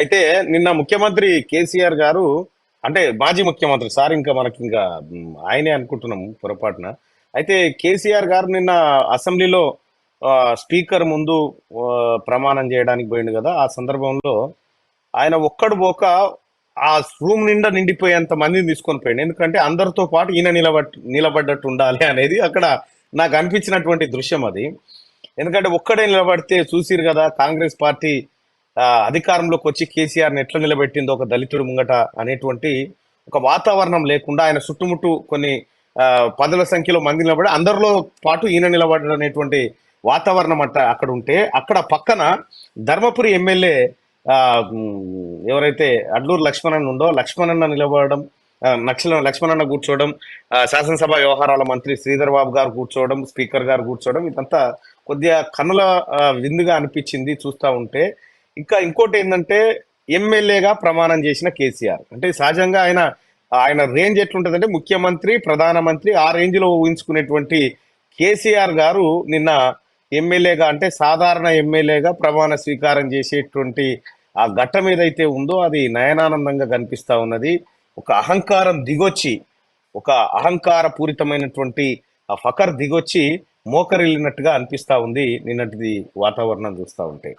అయితే నిన్న ముఖ్యమంత్రి కేసీఆర్ గారు, అంటే మాజీ ముఖ్యమంత్రి సార్, ఇంకా మనకి ఇంకా ఆయనే అనుకుంటున్నాం పొరపాటున. అయితే కేసీఆర్ గారు నిన్న అసెంబ్లీలో స్పీకర్ ముందు ప్రమాణం చేయడానికి పోయిండు కదా. ఆ సందర్భంలో ఆయన ఒక్కడు పోక ఆ రూమ్ నిండా నిండిపోయేంత మందిని తీసుకొని పోయిండు. ఎందుకంటే అందరితో పాటు ఈయన నిలబడ్డట్టు ఉండాలి అనేది అక్కడ నాకు అనిపించినటువంటి దృశ్యం అది. ఎందుకంటే ఒక్కడే నిలబడితే చూసిరు కదా, కాంగ్రెస్ పార్టీ అధికారంలోకి వచ్చి కేసీఆర్ని ఎట్లా నిలబెట్టిందో ఒక దళితుడు ముంగట అనేటువంటి ఒక వాతావరణం లేకుండా ఆయన చుట్టుముట్టు కొన్ని పదుల సంఖ్యలో మంది నిలబడి అందరిలో పాటు ఈయన నిలబడడం అనేటువంటి వాతావరణం అంట అక్కడ ఉంటే, అక్కడ పక్కన ధర్మపురి ఎమ్మెల్యే ఎవరైతే అడ్లూరు లక్ష్మణన్ ఉందో లక్ష్మణన్న నిలబడడం, లక్ష్మణన్న కూర్చోవడం, శాసనసభ వ్యవహారాల మంత్రి శ్రీధర్ బాబు గారు కూర్చోవడం, స్పీకర్ గారు కూర్చోవడం, ఇదంతా కొద్దిగా కన్నుల విందుగా అనిపించింది చూస్తూ ఉంటే. ఇంకా ఇంకోటి ఏంటంటే, ఎమ్మెల్యేగా ప్రమాణం చేసిన కేసీఆర్ అంటే సహజంగా ఆయన ఆయన రేంజ్ ఎట్లుంటుందంటే ముఖ్యమంత్రి, ప్రధానమంత్రి ఆ రేంజ్ లో ఊహించుకునేటువంటి కేసీఆర్ గారు నిన్న ఎమ్మెల్యేగా, అంటే సాధారణ ఎమ్మెల్యేగా ప్రమాణ స్వీకారం చేసేటువంటి ఆ ఘట్టం ఏదైతే ఉందో అది నయనానందంగా కనిపిస్తా ఉన్నది. ఒక అహంకారం దిగొచ్చి, ఒక అహంకార పూరితమైనటువంటి ఆ ఫకర్ దిగొచ్చి మోకరిల్లినట్టుగా అనిపిస్తా ఉంది నిన్నటిది వాతావరణం చూస్తూ ఉంటే.